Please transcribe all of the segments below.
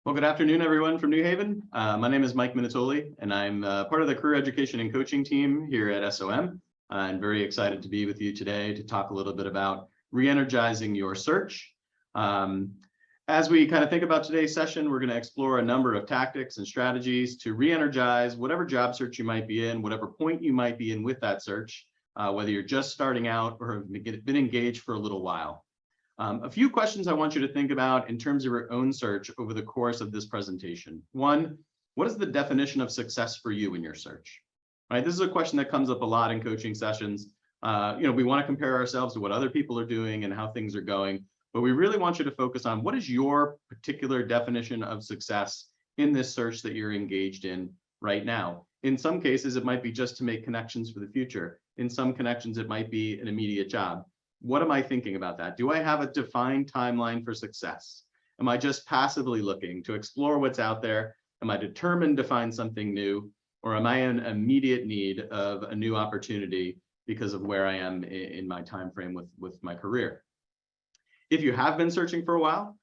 Well, good afternoon, everyone from New Haven. My name is Mike Minatoli, and I'm part of the career education and coaching team here at SOM. I'm very excited to be with you today to talk a little bit about re-energizing your search. As we kind of think about today's session, we're going to explore a number of tactics and strategies to re-energize whatever job search you might be in, whatever point you might be in with that search, whether you're just starting out or have been engaged for a little while. A few questions I want you to think about in terms of your own search over the course of this presentation. One, what is the definition of success for you in your search? Right, this is a question that comes up a lot in coaching sessions. We want to compare ourselves to what other people are doing and how things are going, but we really want you to focus on what is your particular definition of success in this search that you're engaged in right now. In some cases, it might be just to make connections for the future. In some connections, it might be an immediate job. What am I thinking about that? Do I have a defined timeline for success? Am I just passively looking to explore what's out there? Am I determined to find something new? Or am I in immediate need of a new opportunity because of where I am in my time frame with my career? If you have been searching for a while,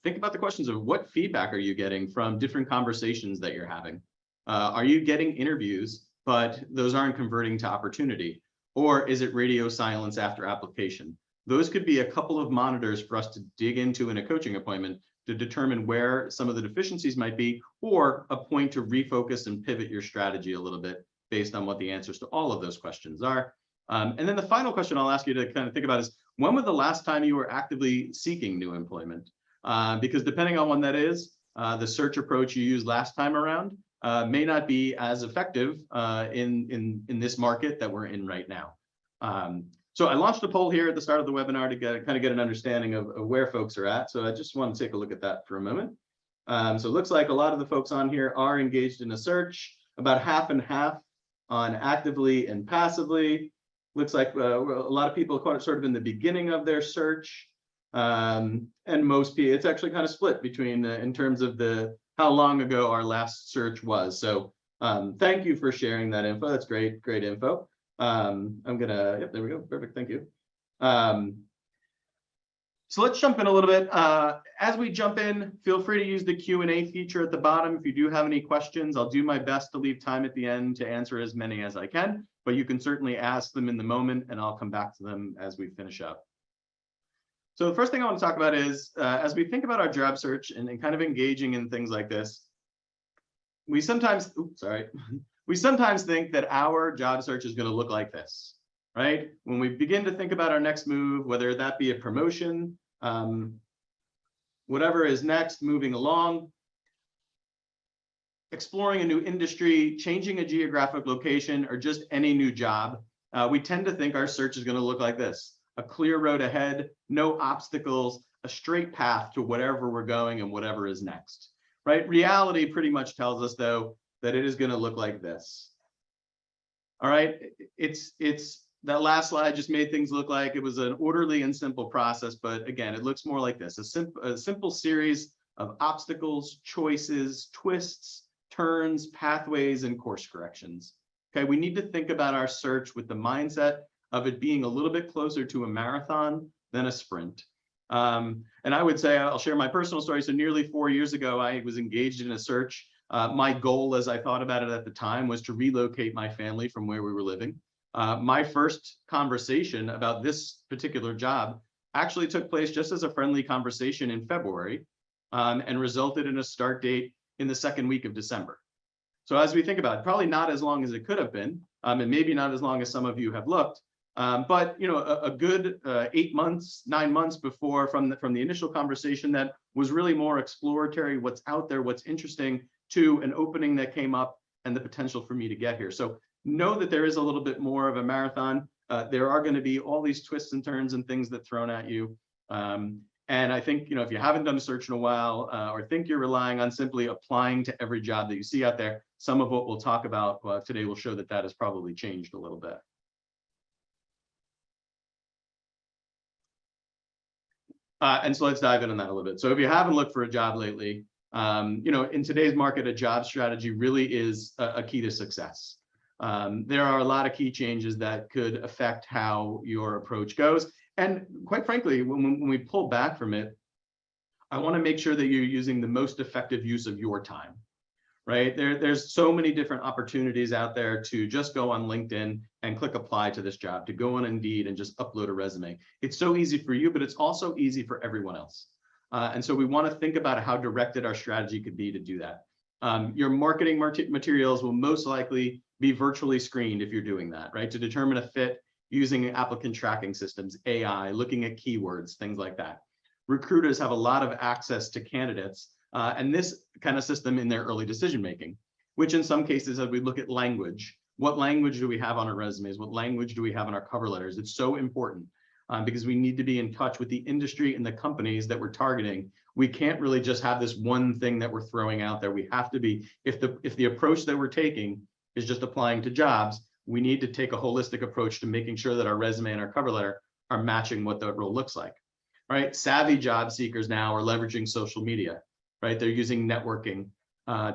think about the questions of what feedback are you getting from different conversations that you're having? Are you getting interviews, but those aren't converting to opportunity? Or is it radio silence after application? Those could be a couple of monitors for us to dig into in a coaching appointment to determine where some of the deficiencies might be, or a point to refocus and pivot your strategy a little bit based on what the answers to all of those questions are. And then the final question I'll ask you to kind of think about is, when was the last time you were actively seeking new employment? Because depending on when that is, the search approach you used last time around may not be as effective in this market that we're in right now. So I launched a poll here at the start of the webinar to kind of get an understanding of where folks are at. So I just want to take a look at that for a moment. So it looks like a lot of the folks on here are engaged in a search, about half and half on actively and passively. Looks like a lot of people are sort of in the beginning of their search. And most people, it's actually kind of split between in terms of how long ago our last search was. So thank you for sharing that info. That's great info. Yep, there we go. Perfect. Thank you. So let's jump in a little bit. As we jump in, feel free to use the Q&A feature at the bottom. If you do have any questions, I'll do my best to leave time at the end to answer as many as I can, but you can certainly ask them in the moment and I'll come back to them as we finish up. So the first thing I want to talk about is, as we think about our job search and kind of engaging in things like this, we sometimes think that our job search is going to look like this, right? When we begin to think about our next move, whether that be a promotion, whatever is next, moving along, exploring a new industry, changing a geographic location, or just any new job, we tend to think our search is going to look like this. A clear road ahead, no obstacles, a straight path to whatever we're going and whatever is next, right? Reality pretty much tells us, though, that it is going to look like this. All right, it's that last slide just made things look like it was an orderly and simple process, but again, it looks more like this, a simple series of obstacles, choices, twists, turns, pathways, and course corrections. Okay, we need to think about our search with the mindset of it being a little bit closer to a marathon than a sprint. And I would say, I'll share my personal story. So nearly 4 years ago, I was engaged in a search. My goal, as I thought about it at the time, was to relocate my family from where we were living. My first conversation about this particular job actually took place just as a friendly conversation in February and resulted in a start date in the second week of December. So as we think about it, probably not as long as it could have been, and maybe not as long as some of you have looked, but a good 8 months, 9 months before from the initial conversation that was really more exploratory, what's out there, what's interesting, to an opening that came up and the potential for me to get here. So know that there is a little bit more of a marathon. There are going to be all these twists and turns and things that thrown at you. And I think, if you haven't done a search in a while or think you're relying on simply applying to every job that you see out there, some of what we'll talk about today will show that that has probably changed a little bit. And so let's dive in on that a little bit. So if you haven't looked for a job lately, in today's market, a job strategy really is a key to success. There are a lot of key changes that could affect how your approach goes. And quite frankly, when we pull back from it, I want to make sure that you're using the most effective use of your time, right? There's so many different opportunities out there to just go on LinkedIn and click apply to this job, to go on Indeed and just upload a resume. It's so easy for you, but it's also easy for everyone else. And so we want to think about how directed our strategy could be to do that. Your marketing materials will most likely be virtually screened if you're doing that, right? To determine a fit using applicant tracking systems, AI, looking at keywords, things like that. Recruiters have a lot of access to candidates and this kind of system in their early decision-making, which in some cases, as we look at language, what language do we have on our resumes? What language do we have on our cover letters? It's so important because we need to be in touch with the industry and the companies that we're targeting. We can't really just have this one thing that we're throwing out there. We have to be, if the approach that we're taking is just applying to jobs, we need to take a holistic approach to making sure that our resume and our cover letter are matching what the role looks like. Right? Savvy job seekers now are leveraging social media, right? They're using networking,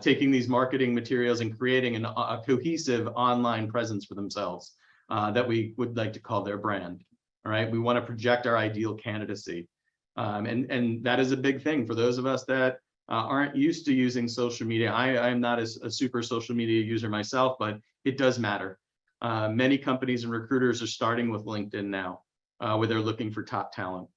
taking these marketing materials and creating a cohesive online presence for themselves that we would like to call their brand. All right, we want to project our ideal candidacy. And that is a big thing for those of us that aren't used to using social media. I am not a super social media user myself, but it does matter. Many companies and recruiters are starting with LinkedIn now, where they're looking for top talent.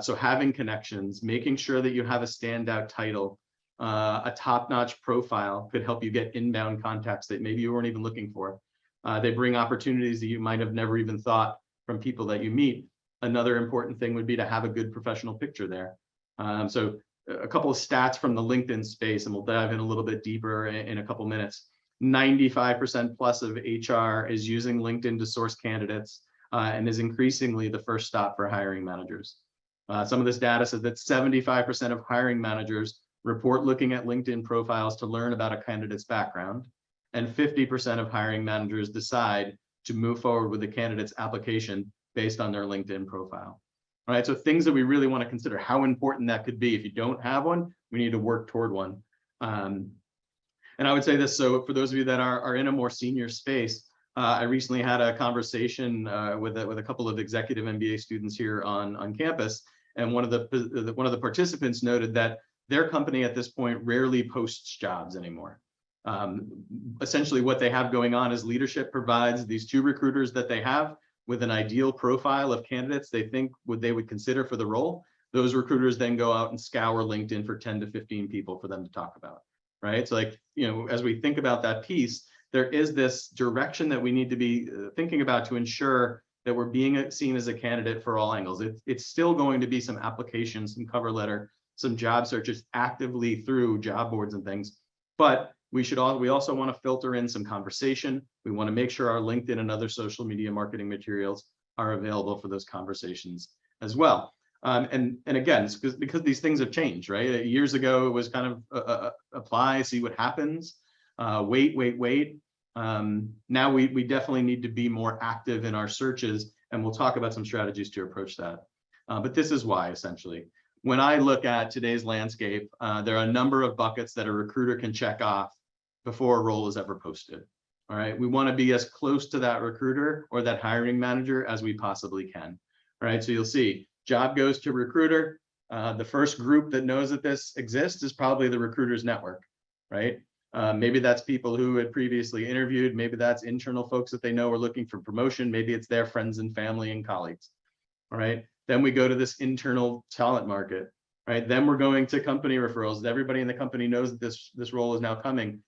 So having connections, making sure that you have a standout title, a top-notch profile could help you get inbound contacts that maybe you weren't even looking for. They bring opportunities that you might have never even thought from people that you meet. Another important thing would be to have a good professional picture there. So a couple of stats from the LinkedIn space, and we'll dive in a little bit deeper in a couple minutes. 95% plus of HR is using LinkedIn to source candidates and is increasingly the first stop for hiring managers. Some of this data says that 75% of hiring managers report looking at LinkedIn profiles to learn about a candidate's background, and 50% of hiring managers decide to move forward with the candidate's application based on their LinkedIn profile. All right, so things that we really want to consider, how important that could be. If you don't have one, we need to work toward one. And I would say this, so for those of you that are in a more senior space, I recently had a conversation with a couple of executive MBA students here on campus, and one of the participants noted that their company at this point rarely posts jobs anymore. Essentially, what they have going on is leadership provides these two recruiters that they have with an ideal profile of candidates they think they would consider for the role. Those recruiters then go out and scour LinkedIn for 10 to 15 people for them to talk about, right? So like, as we think about that piece, there is this direction that we need to be thinking about to ensure that we're being seen as a candidate for all angles. It's still going to be some applications, some cover letter, some job searches actively through job boards and things, but we also want to filter in some conversation. We want to make sure our LinkedIn and other social media marketing materials are available for those conversations as well. And again, because these things have changed, right? Years ago, it was kind of apply, see what happens, wait. Now we definitely need to be more active in our searches, and we'll talk about some strategies to approach that. But this is why, essentially. When I look at today's landscape, there are a number of buckets that a recruiter can check off before a role is ever posted. All right, we want to be as close to that recruiter or that hiring manager as we possibly can. All right, so you'll see job goes to recruiter. The first group that knows that this exists is probably the recruiter's network, right? Maybe that's people who had previously interviewed. Maybe that's internal folks that they know are looking for promotion. Maybe it's their friends and family and colleagues. All right. Then we go to this internal talent market, right? Then we're going to company referrals. Everybody in the company knows that this role is now coming,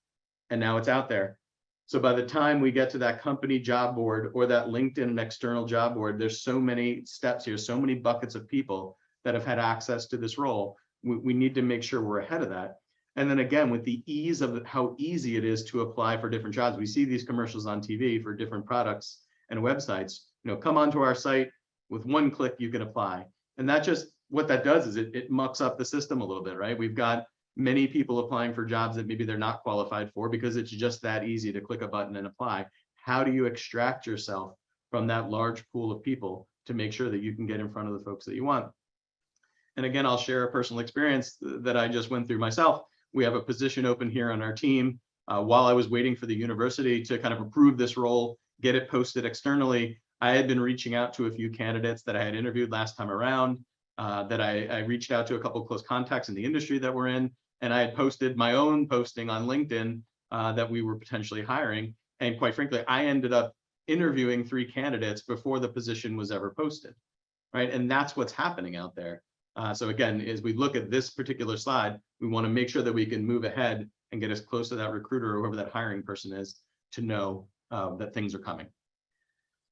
and now it's out there. So by the time we get to that company job board or that LinkedIn external job board, there's so many steps here, so many buckets of people that have had access to this role. We need to make sure we're ahead of that. And then again, with the ease of how easy it is to apply for different jobs, we see these commercials on TV for different products and websites. Come onto our site. With one click, you can apply. And that just, what that does is it mucks up the system a little bit, right? We've got many people applying for jobs that maybe they're not qualified for because it's just that easy to click a button and apply. How do you extract yourself from that large pool of people to make sure that you can get in front of the folks that you want? And again, I'll share a personal experience that I just went through myself. We have a position open here on our team. While I was waiting for the university to kind of approve this role, get it posted externally, I had been reaching out to a few candidates that I had interviewed last time around. that I reached out to a couple of close contacts in the industry that we're in, and I had posted my own posting on LinkedIn that we were potentially hiring. And quite frankly, I ended up interviewing 3 candidates before the position was ever posted, right? And that's what's happening out there. So again, as we look at this particular slide, we want to make sure that we can move ahead and get as close to that recruiter or whoever that hiring person is to know that things are coming.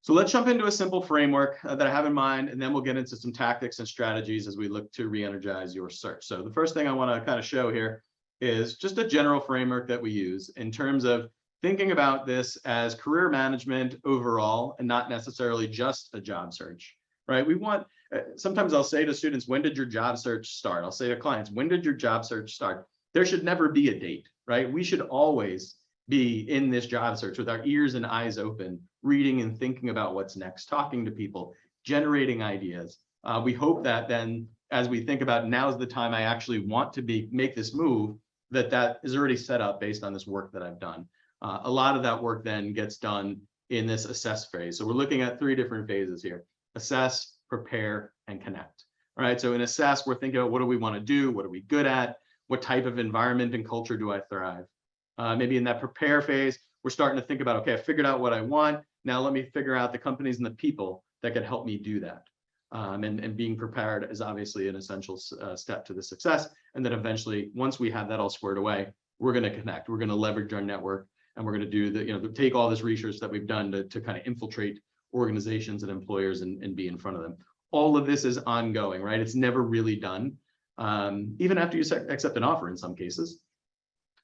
So let's jump into a simple framework that I have in mind, and then we'll get into some tactics and strategies as we look to re-energize your search. So the first thing I want to kind of show here is just a general framework that we use in terms of thinking about this as career management overall and not necessarily just a job search, right? We want, sometimes I'll say to students, when did your job search start? I'll say to clients, when did your job search start? There should never be a date, right? We should always be in this job search with our ears and eyes open, reading and thinking about what's next, talking to people, generating ideas. We hope that then, as we think about now's the time I actually want to make this move, that is already set up based on this work that I've done. A lot of that work then gets done in this assess phase. So we're looking at 3 different phases here: assess, prepare, and connect. All right, so in assess, we're thinking about what do we want to do? What are we good at? What type of environment and culture do I thrive? Maybe in that prepare phase, we're starting to think about, okay, I figured out what I want. Now let me figure out the companies and the people that can help me do that. And being prepared is obviously an essential step to the success. And then eventually, once we have that all squared away, we're going to connect. We're going to leverage our network, and we're going to do take all this research that we've done to kind of infiltrate organizations and employers and be in front of them. All of this is ongoing, right? It's never really done, even after you accept an offer in some cases,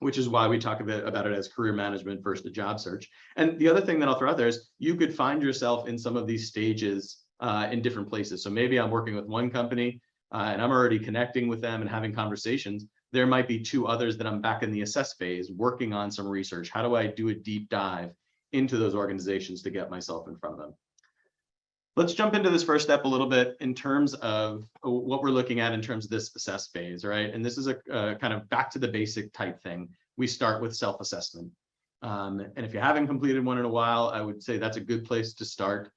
which is why we talk a bit about it as career management versus a job search. And the other thing that I'll throw out there is you could find yourself in some of these stages in different places. So maybe I'm working with one company and I'm already connecting with them and having conversations. There might be 2 others that I'm back in the assess phase, working on some research. How do I do a deep dive into those organizations to get myself in front of them? Let's jump into this first step a little bit in terms of what we're looking at in terms of this assess phase, right? And this is a kind of back to the basic type thing. We start with self-assessment. And if you haven't completed one in a while, I would say that's a good place to start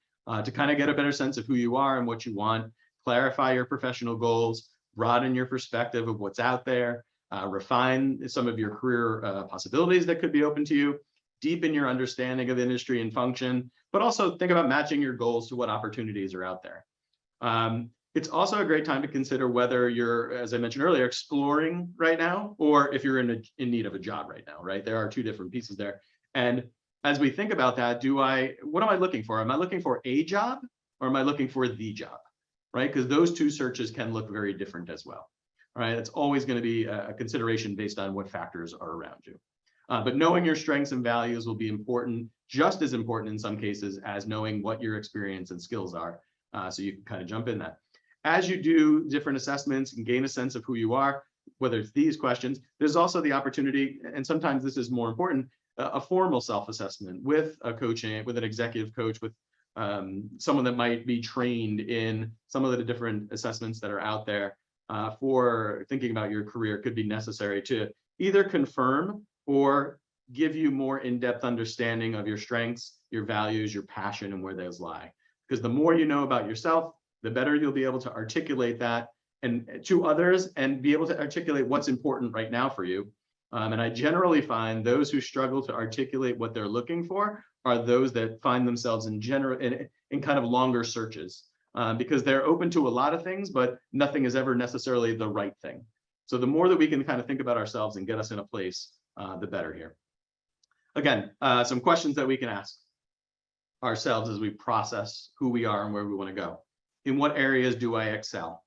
to kind of get a better sense of who you are and what you want, clarify your professional goals, broaden your perspective of what's out there, refine some of your career possibilities that could be open to you, deepen your understanding of industry and function, but also think about matching your goals to what opportunities are out there. It's also a great time to consider whether you're, as I mentioned earlier, exploring right now, or if you're in need of a job right now, right? There are 2 different pieces there. And as we think about that, what am I looking for? Am I looking for a job, or am I looking for the job, right? Because those 2 searches can look very different as well, right? It's always going to be a consideration based on what factors are around you. But knowing your strengths and values will be important, just as important in some cases as knowing what your experience and skills are. So you can kind of jump in that. As you do different assessments and gain a sense of who you are, whether it's these questions, there's also the opportunity, and sometimes this is more important, a formal self-assessment with a coaching, with an executive coach, with someone that might be trained in some of the different assessments that are out there for thinking about your career could be necessary to either confirm or give you more in-depth understanding of your strengths, your values, your passion, and where those lie. Because the more you know about yourself, the better you'll be able to articulate that and to others and be able to articulate what's important right now for you. And I generally find those who struggle to articulate what they're looking for are those that find themselves in kind of longer searches because they're open to a lot of things, but nothing is ever necessarily the right thing. So the more that we can kind of think about ourselves and get us in a place, the better here. Again, some questions that we can ask ourselves as we process who we are and where we want to go. In what areas do I excel?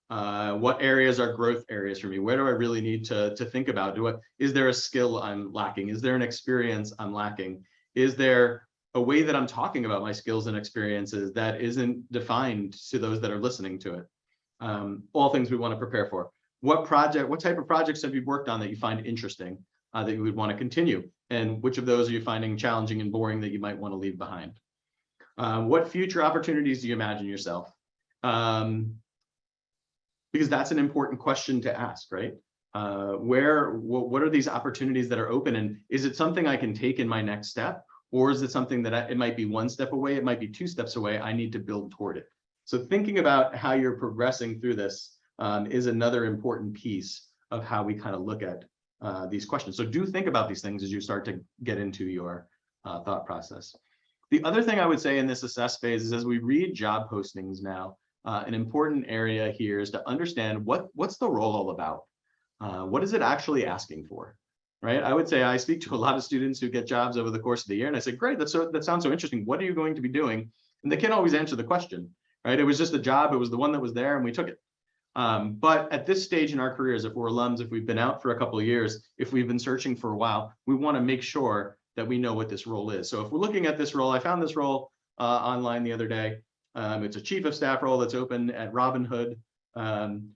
What areas are growth areas for me? Where do I really need to think about? Is there a skill I'm lacking? Is there an experience I'm lacking? Is there a way that I'm talking about my skills and experiences that isn't defined to those that are listening to it? All things we want to prepare for. What type of projects have you worked on that you find interesting, that you would want to continue? And which of those are you finding challenging and boring that you might want to leave behind? What future opportunities do you imagine yourself? Because that's an important question to ask, right? What are these opportunities that are open? And is it something I can take in my next step? Or is it something that it might be 1 step away, it might be 2 steps away, I need to build toward it? So thinking about how you're progressing through this is another important piece of how we kind of look at these questions. So do think about these things as you start to get into your thought process. The other thing I would say in this assess phase is as we read job postings now, an important area here is to understand what's the role all about? What is it actually asking for? Right? I would say I speak to a lot of students who get jobs over the course of the year, and I say, great, that sounds so interesting. What are you going to be doing? And they can't always answer the question, right? It was just a job. It was the one that was there, and we took it. But at this stage in our careers, if we're alums, if we've been out for a couple of years, if we've been searching for a while, we want to make sure that we know what this role is. So if we're looking at this role, I found this role online the other day. It's a chief of staff role that's open at Robinhood. And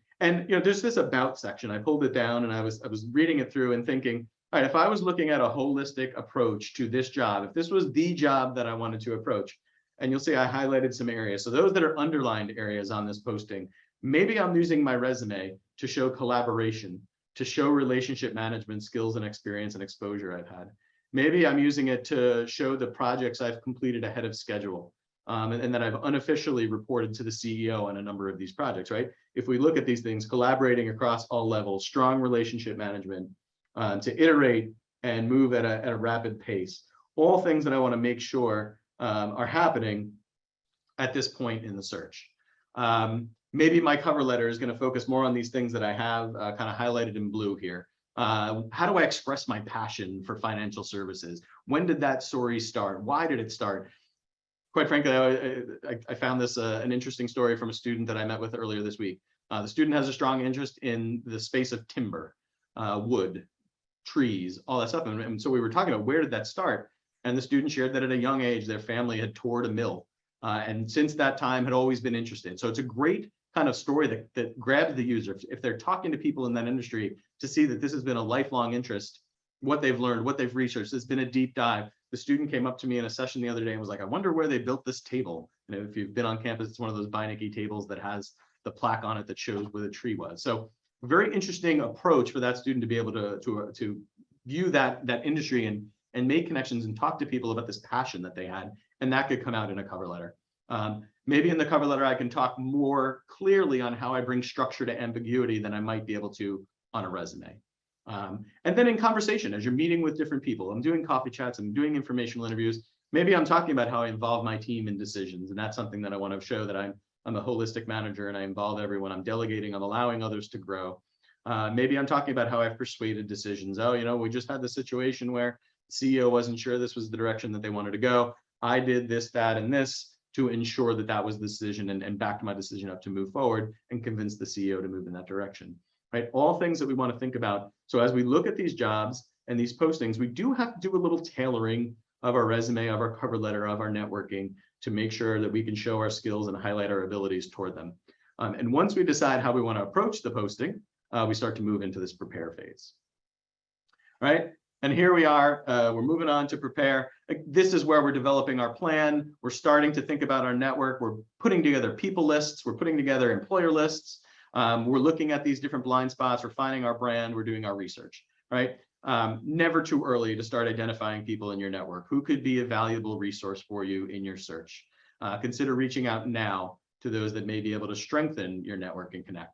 there's this about section. I pulled it down and I was reading it through and thinking, all right, if I was looking at a holistic approach to this job, if this was the job that I wanted to approach, and you'll see I highlighted some areas. So those that are underlined areas on this posting, maybe I'm using my resume to show collaboration, to show relationship management skills and experience and exposure I've had. Maybe I'm using it to show the projects I've completed ahead of schedule. And that I've unofficially reported to the CEO on a number of these projects, right? If we look at these things, collaborating across all levels, strong relationship management, to iterate and move at a rapid pace, all things that I want to make sure are happening at this point in the search. Maybe my cover letter is going to focus more on these things that I have kind of highlighted in blue here. How do I express my passion for financial services? When did that story start? Why did it start? Quite frankly, I found this an interesting story from a student that I met with earlier this week. The student has a strong interest in the space of timber, wood, trees, all that stuff. And so we were talking about where did that start? And the student shared that at a young age, their family had toured a mill. And since that time had always been interested. So it's a great kind of story that grabs the user. If they're talking to people in that industry to see that this has been a lifelong interest, what they've learned, what they've researched, it's been a deep dive. The student came up to me in a session the other day and was like, I wonder where they built this table. And if you've been on campus, it's one of those Beinecke tables that has the plaque on it that shows where the tree was. So very interesting approach for that student to be able to view that industry and make connections and talk to people about this passion that they had. And that could come out in a cover letter. Maybe in the cover letter, I can talk more clearly on how I bring structure to ambiguity than I might be able to on a resume. And then in conversation, as you're meeting with different people, I'm doing coffee chats, I'm doing informational interviews. Maybe I'm talking about how I involve my team in decisions. And that's something that I want to show that I'm a holistic manager and I involve everyone. I'm delegating, I'm allowing others to grow. Maybe I'm talking about how I've persuaded decisions. Oh, we just had the situation where the CEO wasn't sure this was the direction that they wanted to go. I did this, that, and this to ensure that that was the decision and backed my decision up to move forward and convince the CEO to move in that direction. Right? All things that we want to think about. So as we look at these jobs and these postings, we do have to do a little tailoring of our resume, of our cover letter, of our networking to make sure that we can show our skills and highlight our abilities toward them. And once we decide how we want to approach the posting, we start to move into this prepare phase. All right? And here we are, we're moving on to prepare. This is where we're developing our plan. We're starting to think about our network. We're putting together people lists. We're putting together employer lists. We're looking at these different blind spots, refining our brand, we're doing our research, right? Never too early to start identifying people in your network who could be a valuable resource for you in your search. Consider reaching out now to those that may be able to strengthen your network and connect.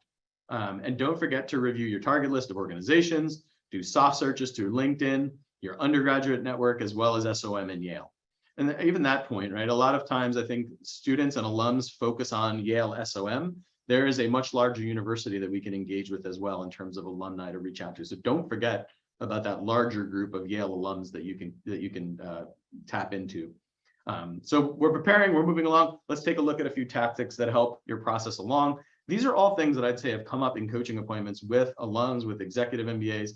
And don't forget to review your target list of organizations, do soft searches through LinkedIn, your undergraduate network, as well as SOM and Yale. And even that point, right? A lot of times I think students and alums focus on Yale SOM. There is a much larger university that we can engage with as well in terms of alumni to reach out to. So don't forget about that larger group of Yale alums that you can tap into. So we're preparing, we're moving along. Let's take a look at a few tactics that help your process along. These are all things that I'd say have come up in coaching appointments with alums, with executive MBAs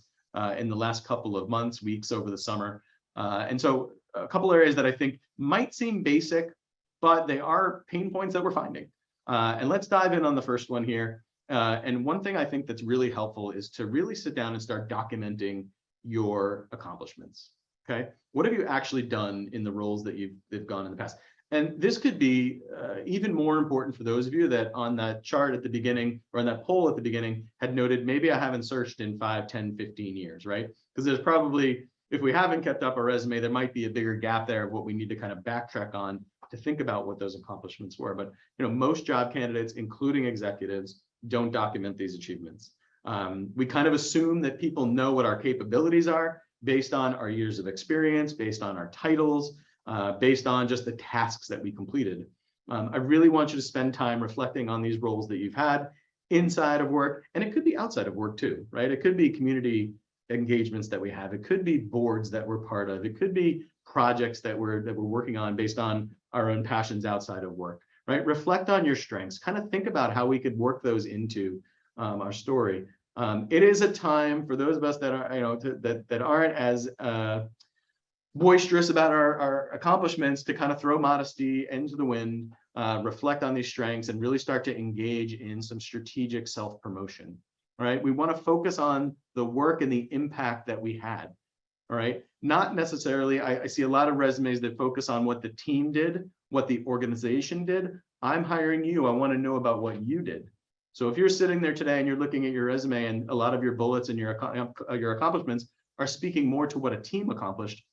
in the last couple of months, weeks over the summer. And so a couple areas that I think might seem basic, but they are pain points that we're finding. And let's dive in on the first one here. And one thing I think that's really helpful is to really sit down and start documenting your accomplishments. Okay, what have you actually done in the roles that you've gone in the past? And this could be even more important for those of you that on that chart at the beginning or on that poll at the beginning had noted, maybe I haven't searched in 5, 10, 15 years, right? Because there's probably, if we haven't kept up a resume, there might be a bigger gap there of what we need to kind of backtrack on to think about what those accomplishments were. But most job candidates, including executives, don't document these achievements. We kind of assume that people know what our capabilities are based on our years of experience, based on our titles, based on just the tasks that we completed. I really want you to spend time reflecting on these roles that you've had inside of work, and it could be outside of work too, right? It could be community engagements that we have. It could be boards that we're part of. It could be projects that we're working on based on our own passions outside of work, right? Reflect on your strengths. Kind of think about how we could work those into our story. It is a time for those of us that are, that aren't as boisterous about our accomplishments to kind of throw modesty into the wind, reflect on these strengths, and really start to engage in some strategic self-promotion. All right, we want to focus on the work and the impact that we had. All right, not necessarily, I see a lot of resumes that focus on what the team did, what the organization did. I'm hiring you. I want to know about what you did. So if you're sitting there today and you're looking at your resume and a lot of your bullets and your accomplishments are speaking more to what a team accomplished,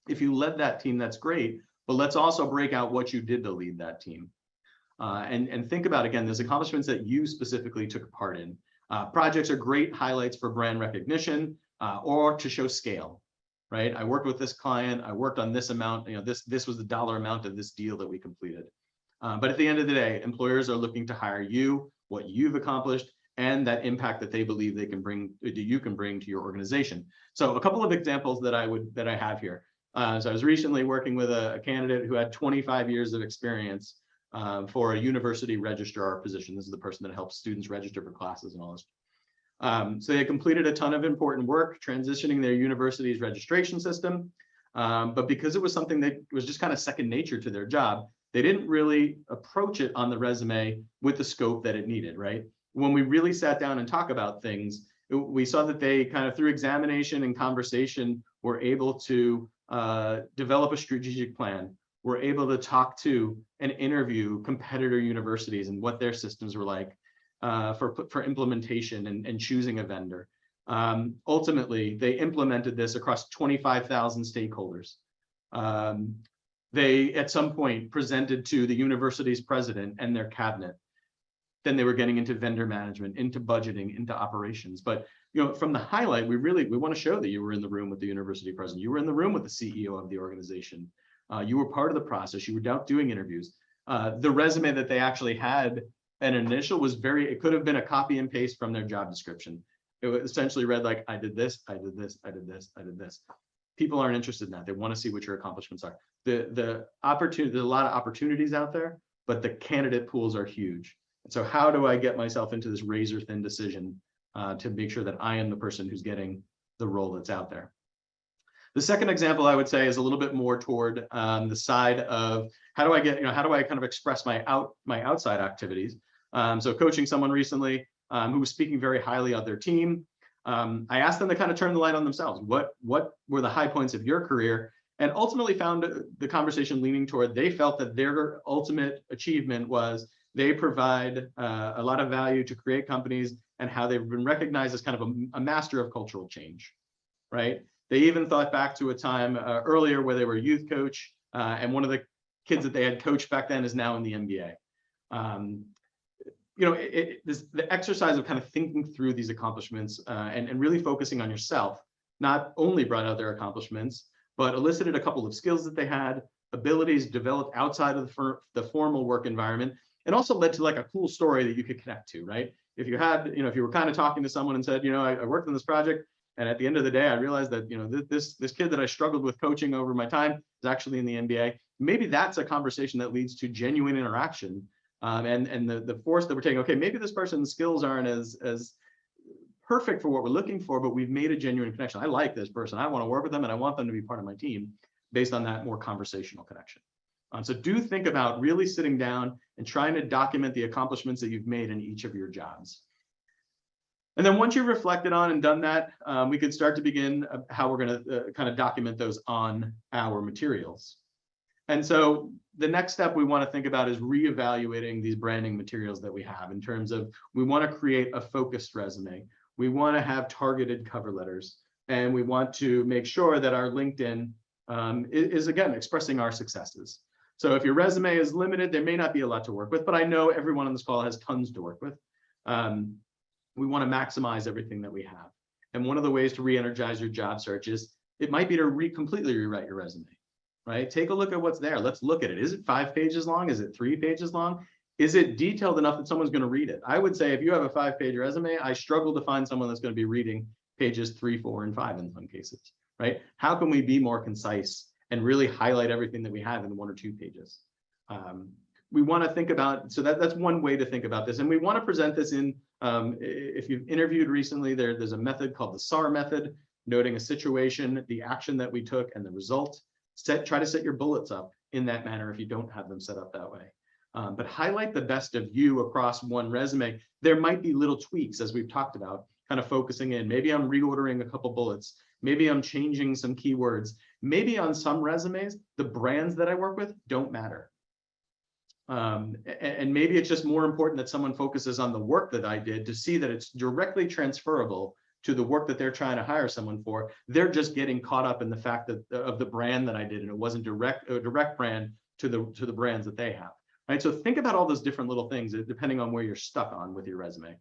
if you led that team, that's great. But let's also break out what you did to lead that team. And think about, again, those accomplishments that you specifically took part in. Projects are great highlights for brand recognition or to show scale, right? I worked with this client, I worked on this amount, this was the dollar amount of this deal that we completed. But at the end of the day, employers are looking to hire you, what you've accomplished, and that impact that they believe you can bring to your organization. So a couple of examples that I have here. So I was recently working with a candidate who had 25 years of experience for a university registrar position. This is the person that helps students register for classes and all this. So they completed a ton of important work transitioning their university's registration system. But because it was something that was just kind of second nature to their job, they didn't really approach it on the resume with the scope that it needed, right? When we really sat down and talked about things, we saw that they kind of through examination and conversation were able to develop a strategic plan. We're able to talk to and interview competitor universities and what their systems were like for implementation and choosing a vendor. Ultimately, they implemented this across 25,000 stakeholders. They, at some point, presented to the university's president and their cabinet. Then they were getting into vendor management, into budgeting, into operations. But from the highlight, we want to show that you were in the room with the university president. You were in the room with the CEO of the organization. You were part of the process. You were out doing interviews. The resume that they actually had an initial was it could have been a copy and paste from their job description. It essentially read like, I did this, I did this, I did this, I did this. People aren't interested in that. They want to see what your accomplishments are. The opportunity, there's a lot of opportunities out there, but the candidate pools are huge. And so how do I get myself into this razor thin decision to make sure that I am the person who's getting the role that's out there? The second example I would say is a little bit more toward the side of how do I kind of express my outside activities. So coaching someone recently who was speaking very highly of their team. I asked them to kind of turn the light on themselves. What were the high points of your career? And ultimately found the conversation leaning toward they felt that their ultimate achievement was they provide a lot of value to create companies and how they've been recognized as kind of a master of cultural change, right? They even thought back to a time earlier where they were a youth coach and one of the kids that they had coached back then is now in the NBA. The exercise of kind of thinking through these accomplishments and really focusing on yourself, not only brought out their accomplishments, but elicited a couple of skills that they had, abilities developed outside of the formal work environment, and also led to like a cool story that you could connect to, right? If you had, if you were kind of talking to someone and said, I worked on this project, and at the end of the day, I realized that, this kid that I struggled with coaching over my time is actually in the NBA. Maybe that's a conversation that leads to genuine interaction. And the force that we're taking, okay, maybe this person's skills aren't as perfect for what we're looking for, but we've made a genuine connection. I like this person. I want to work with them and I want them to be part of my team based on that more conversational connection. So do think about really sitting down and trying to document the accomplishments that you've made in each of your jobs. And then once you've reflected on and done that, we could start to begin how we're going to kind of document those on our materials. And so the next step we want to think about is reevaluating these branding materials that we have in terms of we want to create a focused resume. We want to have targeted cover letters, and we want to make sure that our LinkedIn is again expressing our successes. So if your resume is limited, there may not be a lot to work with, but I know everyone on this call has tons to work with. We want to maximize everything that we have. And one of the ways to re-energize your job search is it might be to completely rewrite your resume, right? Take a look at what's there. Let's look at it. Is it 5 pages long? Is it 3 pages long? Is it detailed enough that someone's going to read it? I would say if you have a 5-page resume, I struggle to find someone that's going to be reading pages 3, 4, and 5 in some cases, right? How can we be more concise and really highlight everything that we have in 1 or 2 pages? We want to think about, so that's one way to think about this. And we want to present this in, if you've interviewed recently, there's a method called the SAR method, noting a situation, the action that we took, and the result. Try to set your bullets up in that manner if you don't have them set up that way. But highlight the best of you across one resume. There might be little tweaks, as we've talked about, kind of focusing in. Maybe I'm reordering a couple bullets. Maybe I'm changing some keywords. Maybe on some resumes, the brands that I work with don't matter. And maybe it's just more important that someone focuses on the work that I did to see that it's directly transferable to the work that they're trying to hire someone for. They're just getting caught up in the fact that of the brand that I did, and it wasn't a direct brand to the brands that they have. Right. So think about all those different little things depending on where you're stuck on with your resume.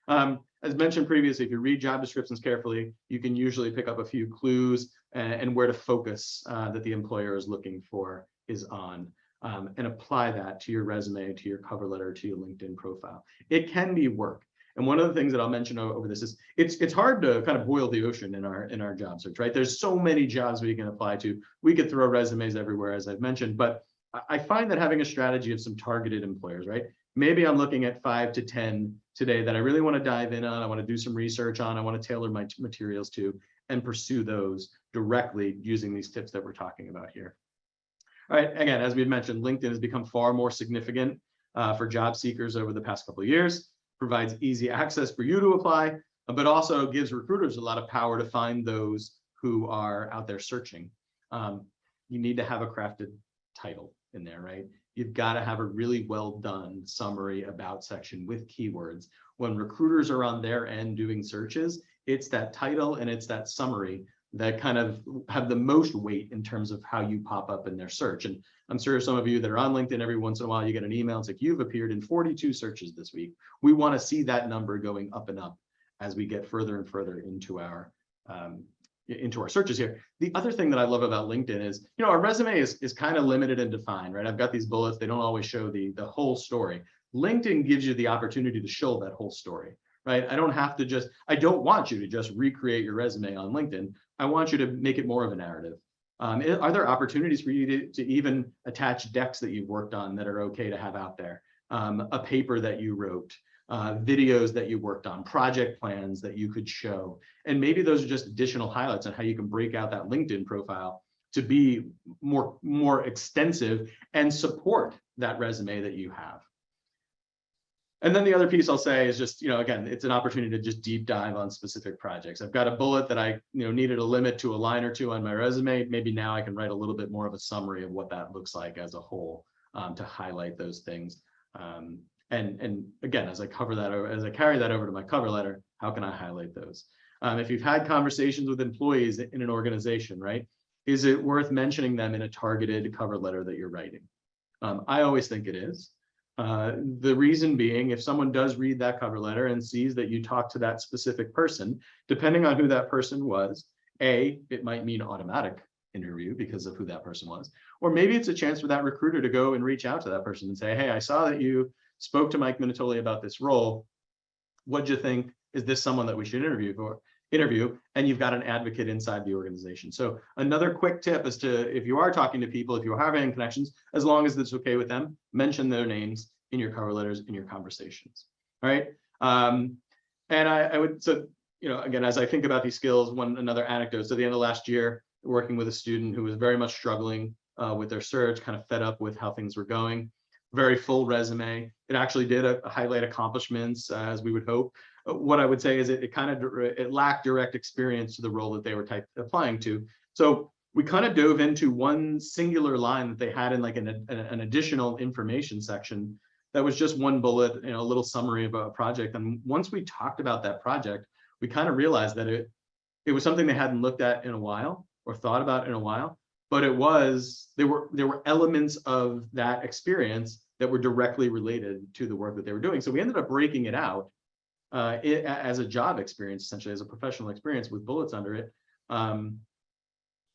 As mentioned previously, if you read job descriptions carefully, you can usually pick up a few clues and where to focus that the employer is looking for is on. And apply that to your resume, to your cover letter, to your LinkedIn profile. It can be work. And one of the things that I'll mention over this is it's hard to kind of boil the ocean in our job search, right? There's so many jobs we can apply to. We could throw resumes everywhere, as I've mentioned, but I find that having a strategy of some targeted employers, right? Maybe I'm looking at 5 to 10 today that I really want to dive in on. I want to do some research on. I want to tailor my materials to and pursue those directly using these tips that we're talking about here. All right, again, as we've mentioned, LinkedIn has become far more significant for job seekers over the past couple of years, provides easy access for you to apply, but also gives recruiters a lot of power to find those who are out there searching. You need to have a crafted title in there, right? You've got to have a really well done summary about section with keywords. When recruiters are on their end doing searches, it's that title and it's that summary that kind of have the most weight in terms of how you pop up in their search. And I'm sure some of you that are on LinkedIn, every once in a while, you get an email. It's like, you've appeared in 42 searches this week. We want to see that number going up and up as we get further and further into our searches here. The other thing that I love about LinkedIn is, our resume is kind of limited and defined, right? I've got these bullets. They don't always show the whole story. LinkedIn gives you the opportunity to show that whole story, right? I don't want you to just recreate your resume on LinkedIn. I want you to make it more of a narrative. Are there opportunities for you to even attach decks that you've worked on that are okay to have out there? A paper that you wrote, videos that you worked on, project plans that you could show. And maybe those are just additional highlights on how you can break out that LinkedIn profile to be more extensive and support that resume that you have. And then the other piece I'll say is just, again, it's an opportunity to just deep dive on specific projects. I've got a bullet that I, needed a limit to a line or two on my resume. Maybe now I can write a little bit more of a summary of what that looks like as a whole to highlight those things. And again, as I carry that over to my cover letter, how can I highlight those? If you've had conversations with employees in an organization, right, is it worth mentioning them in a targeted cover letter that you're writing? I always think it is. The reason being, if someone does read that cover letter and sees that you talk to that specific person, depending on who that person was, it might mean automatic interview because of who that person was, or maybe it's a chance for that recruiter to go and reach out to that person and say, hey, I saw that you spoke to Mike Minutoli about this role. What'd you think? Is this someone that we should interview? And you've got an advocate inside the organization. So another quick tip is to, if you are talking to people, if you're having connections, as long as it's okay with them, mention their names in your cover letters, in your conversations. All right. And I would, so, again, as I think about these skills, another anecdote. So at the end of last year, working with a student who was very much struggling with their search, kind of fed up with how things were going. Very full resume. It actually did highlight accomplishments as we would hope. What I would say is it lacked direct experience to the role that they were applying to. So we kind of dove into one singular line that they had in like an additional information section that was just one bullet, a little summary about a project. And once we talked about that project, we kind of realized that it was something they hadn't looked at in a while or thought about in a while. but there were elements of that experience that were directly related to the work that they were doing. So we ended up breaking it out as a job experience, essentially as a professional experience with bullets under it.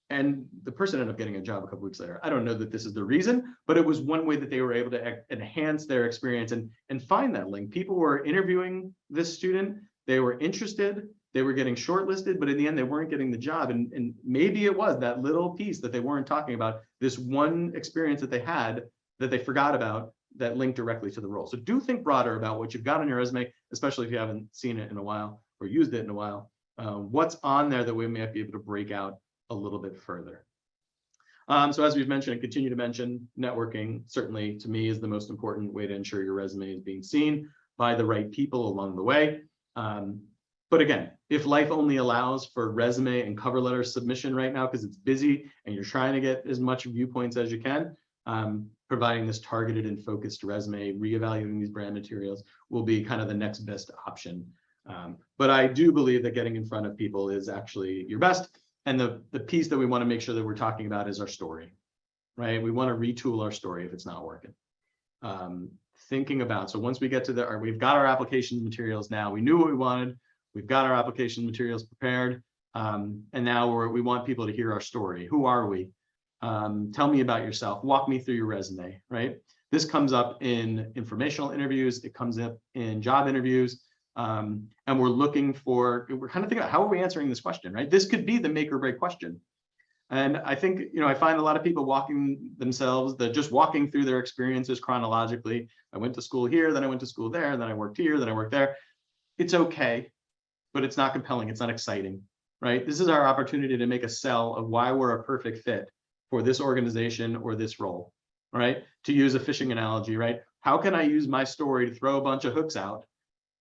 And the person ended up getting a job a couple weeks later. I don't know that this is the reason, but it was one way that they were able to enhance their experience and find that link. People were interviewing this student, they were interested, they were getting shortlisted, but in the end, they weren't getting the job. And maybe it was that little piece that they weren't talking about, this one experience that they had that they forgot about that linked directly to the role. So do think broader about what you've got on your resume, especially if you haven't seen it in a while or used it in a while. What's on there that we might be able to break out a little bit further. So as we've mentioned and continue to mention, networking certainly to me is the most important way to ensure your resume is being seen by the right people along the way. But again, if life only allows for resume and cover letter submission right now because it's busy and you're trying to get as much viewpoints as you can, providing this targeted and focused resume, reevaluating these brand materials will be kind of the next best option. But I do believe that getting in front of people is actually your best. And the piece that we want to make sure that we're talking about is our story, right? We want to retool our story if it's not working. Thinking about, so once we get to we've got our application materials now, we knew what we wanted, we've got our application materials prepared, and now we want people to hear our story. Who are we? Tell me about yourself, walk me through your resume, right? This comes up in informational interviews, it comes up in job interviews, and we're kind of thinking about how are we answering this question, right? This could be the make or break question. And I think, I find a lot of people just walking through their experiences chronologically. I went to school here, then I went to school there, then I worked here, then I worked there. It's okay, but it's not compelling. It's not exciting, right? This is our opportunity to make a sell of why we're a perfect fit for this organization or this role, right? To use a fishing analogy, right? How can I use my story to throw a bunch of hooks out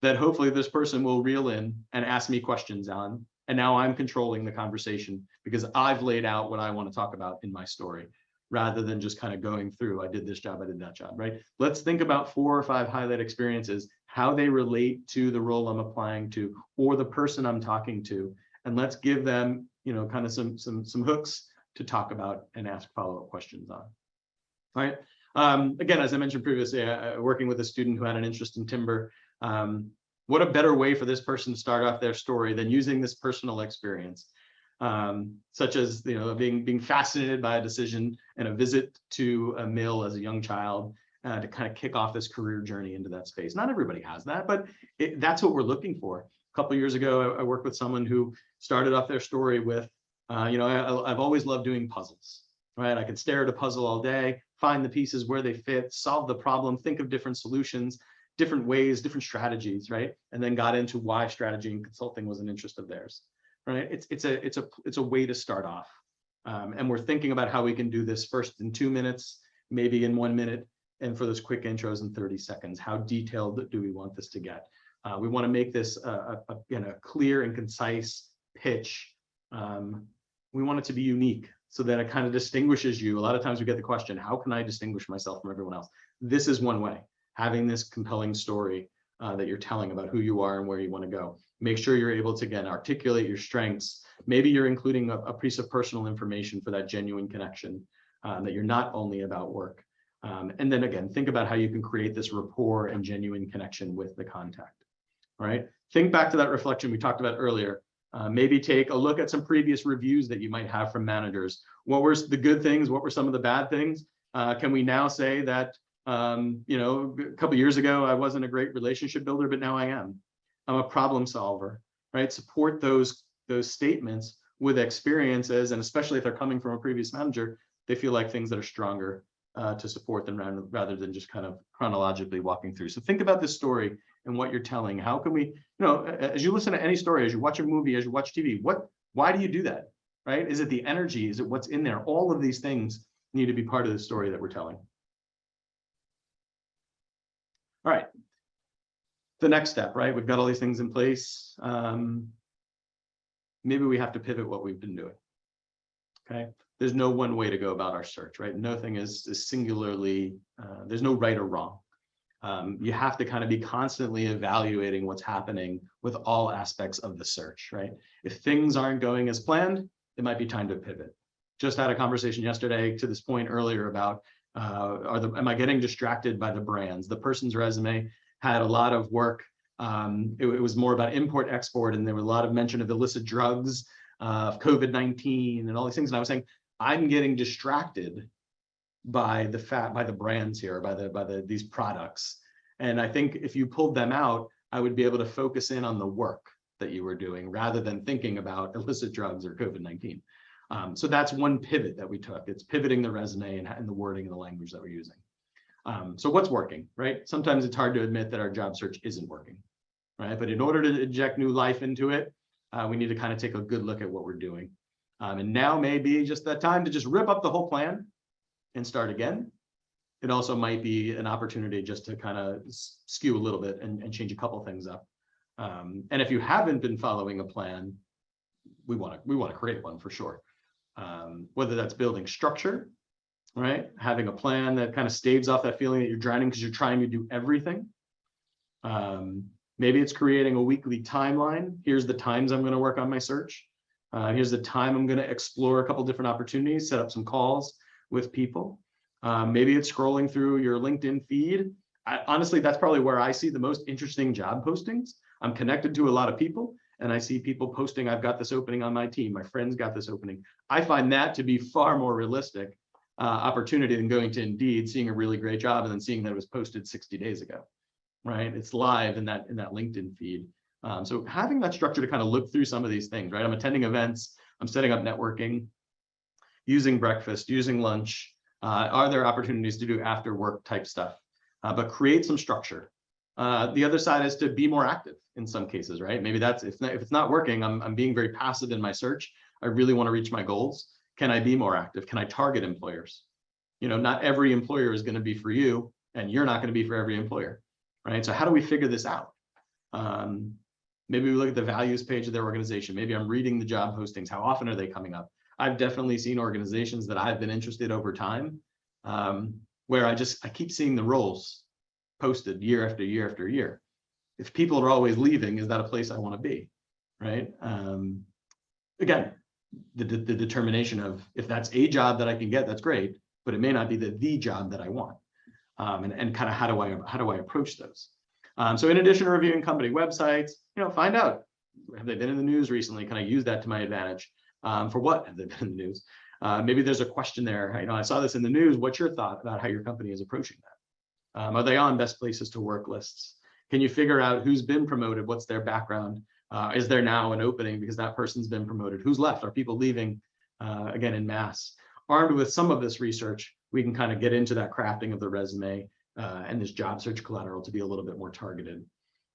that hopefully this person will reel in and ask me questions on? And now I'm controlling the conversation because I've laid out what I want to talk about in my story, rather than just kind of going through, I did this job, I did that job, right? Let's think about 4 or 5 highlight experiences, how they relate to the role I'm applying to or the person I'm talking to. And let's give them, kind of some hooks to talk about and ask follow-up questions on. All right. Again, as I mentioned previously, working with a student who had an interest in timber, what a better way for this person to start off their story than using this personal experience, such as being fascinated by a decision and a visit to a mill as a young child to kind of kick off this career journey into that space. Not everybody has that, but that's what we're looking for. A couple of years ago, I worked with someone who started off their story with, I've always loved doing puzzles, right? I could stare at a puzzle all day, find the pieces where they fit, solve the problem, think of different solutions, different ways, different strategies, right? And then got into why strategy and consulting was an interest of theirs, right? It's a way to start off. And we're thinking about how we can do this first in 2 minutes, maybe in 1 minute, and for those quick intros in 30 seconds. How detailed do we want this to get? We want to make this a clear and concise pitch. We want it to be unique so that it kind of distinguishes you. A lot of times we get the question, how can I distinguish myself from everyone else? This is one way. Having this compelling story that you're telling about who you are and where you want to go. Make sure you're able to, again, articulate your strengths. Maybe you're including a piece of personal information for that genuine connection, that you're not only about work. And then again, think about how you can create this rapport and genuine connection with the contact. All right. Think back to that reflection we talked about earlier. Maybe take a look at some previous reviews that you might have from managers. What were the good things? What were some of the bad things? Can we now say that, a couple of years ago, I wasn't a great relationship builder, but now I am. I'm a problem solver, right? Support those statements with experiences, and especially if they're coming from a previous manager, they feel like things that are stronger to support them rather than just kind of chronologically walking through. So think about this story and what you're telling. How can we, as you listen to any story, as you watch a movie, as you watch TV, why do you do that, right? Is it the energy? Is it what's in there? All of these things need to be part of the story that we're telling. All right, the next step, right? We've got all these things in place. Maybe we have to pivot what we've been doing, okay? There's no one way to go about our search, right? Nothing is singularly, there's no right or wrong. You have to kind of be constantly evaluating what's happening with all aspects of the search, right? If things aren't going as planned, it might be time to pivot. Just had a conversation yesterday to this point earlier about am I getting distracted by the brands? The person's resume had a lot of work. It was more about import export, and there was a lot of mention of illicit drugs, of COVID-19, and all these things. And I was saying, I'm getting distracted by the brands here, by these products. And I think if you pulled them out, I would be able to focus in on the work that you were doing rather than thinking about illicit drugs or COVID-19. So that's one pivot that we took. It's pivoting the resume and the wording and the language that we're using. So what's working, right? Sometimes it's hard to admit that our job search isn't working, right? But in order to inject new life into it, we need to kind of take a good look at what we're doing. And now may be just that time to just rip up the whole plan and start again. It also might be an opportunity just to kind of skew a little bit and change a couple things up. And if you haven't been following a plan, we want to create one for sure. Whether that's building structure, right? Having a plan that kind of staves off that feeling that you're drowning because you're trying to do everything. Maybe it's creating a weekly timeline. Here's the times I'm going to work on my search. Here's the time I'm going to explore a couple different opportunities, set up some calls with people. Maybe it's scrolling through your LinkedIn feed. Honestly, that's probably where I see the most interesting job postings. I'm connected to a lot of people, and I see people posting, I've got this opening on my team, my friends got this opening. I find that to be far more realistic opportunity than going to Indeed, seeing a really great job, and then seeing that it was posted 60 days ago, right? It's live in that LinkedIn feed. So having that structure to kind of look through some of these things, right? I'm attending events, I'm setting up networking, using breakfast, using lunch. Are there opportunities to do after work type stuff? But create some structure. The other side is to be more active in some cases, right? Maybe that's, if it's not working, I'm being very passive in my search. I really want to reach my goals. Can I be more active? Can I target employers? You know, not every employer is going to be for you, and you're not going to be for every employer, right? So how do we figure this out? Maybe we look at the values page of their organization. Maybe I'm reading the job postings. How often are they coming up? I've definitely seen organizations that I've been interested over time, where I keep seeing the roles posted year after year after year. If people are always leaving, is that a place I want to be, right? Again, the determination of if that's a job that I can get, that's great, but it may not be the job that I want. And kind of how do I approach those? So in addition to reviewing company websites, find out, have they been in the news recently? Can I use that to my advantage? For what have they been in the news? Maybe there's a question there. I saw this in the news. What's your thought about how your company is approaching that? Are they on best places to work lists? Can you figure out who's been promoted? What's their background? Is there now an opening because that person's been promoted? Who's left? Are people leaving again in mass? Armed with some of this research, we can kind of get into that crafting of the resume and this job search collateral to be a little bit more targeted.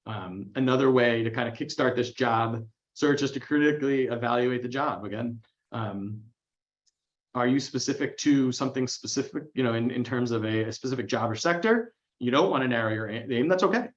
Another way to kind of kickstart this job search is to critically evaluate the job. Again, are you specific to something specific, in terms of a specific job or sector? You don't want to narrow your aim, that's okay.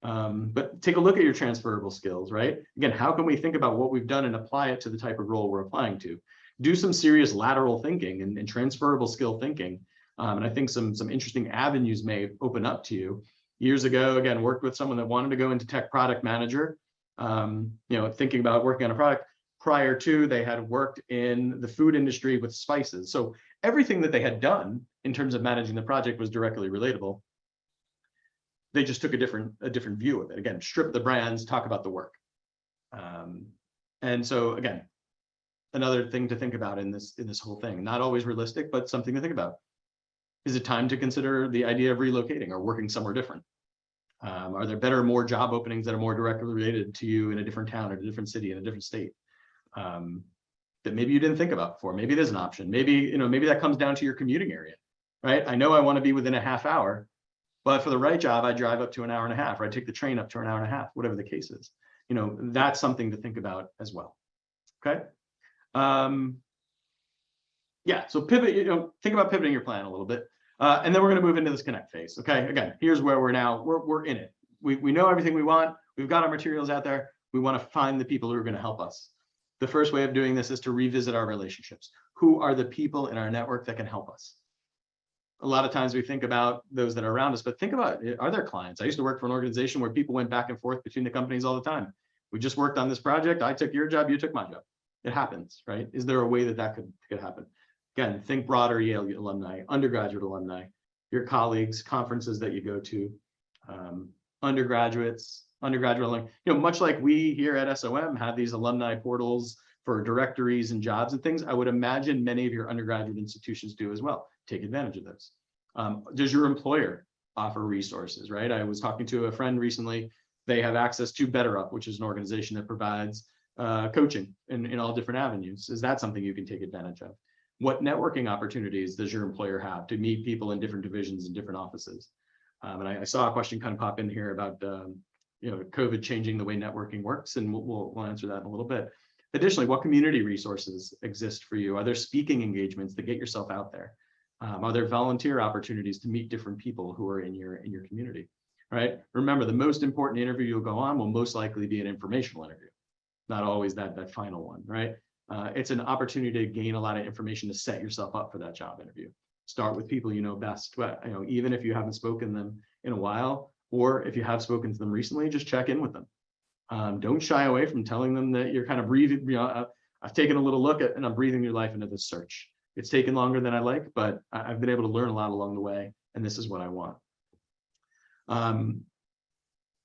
But take a look at your transferable skills, right? Again, how can we think about what we've done and apply it to the type of role we're applying to? Do some serious lateral thinking and transferable skill thinking. And I think some interesting avenues may open up to you. Years ago, again, worked with someone that wanted to go into tech product manager, thinking about working on a product. Prior to, they had worked in the food industry with spices. So everything that they had done in terms of managing the project was directly relatable. They just took a different view of it. Again, strip the brands, talk about the work. And so again, another thing to think about in this whole thing, not always realistic, but something to think about. Is it time to consider the idea of relocating or working somewhere different? Are there more job openings that are more directly related to you in a different town or a different city, in a different state? That maybe you didn't think about before. Maybe it is an option. Maybe that comes down to your commuting area, right? I know I want to be within a half hour, but for the right job, I drive up to an hour and a half, or I take the train up to an hour and a half, whatever the case is. That's something to think about as well. Okay. Yeah. So pivot. Think about pivoting your plan a little bit, and then we're going to move into this connect phase. Okay. Again, here's where we're now. We're in it. We know everything we want. We've got our materials out there. We want to find the people who are going to help us. The first way of doing this is to revisit our relationships. Who are the people in our network that can help us? A lot of times we think about those that are around us, but think about, are there clients? I used to work for an organization where people went back and forth between the companies all the time. We just worked on this project. I took your job, you took my job. It happens, right? Is there a way that could happen? Again, think broader Yale alumni, undergraduate alumni, your colleagues, conferences that you go to, undergraduates, undergraduate alumni. Much like we here at SOM have these alumni portals for directories and jobs and things, I would imagine many of your undergraduate institutions do as well. Take advantage of those. Does your employer offer resources, right? I was talking to a friend recently. They have access to BetterUp, which is an organization that provides coaching in all different avenues. Is that something you can take advantage of? What networking opportunities does your employer have to meet people in different divisions and different offices? And I saw a question kind of pop in here about COVID changing the way networking works, and we'll answer that in a little bit. Additionally, what community resources exist for you? Are there speaking engagements to get yourself out there? Are there volunteer opportunities to meet different people who are in your community? Right? Remember, the most important interview you'll go on will most likely be an informational interview, not always that final one, right? It's an opportunity to gain a lot of information to set yourself up for that job interview. Start with people you know best. Even if you haven't spoken to them in a while, or if you have spoken to them recently, just check in with them. Don't shy away from telling them that you're kind of breathing. I've taken a little look at, and I'm breathing your life into this search. It's taken longer than I like, but I've been able to learn a lot along the way, and this is what I want.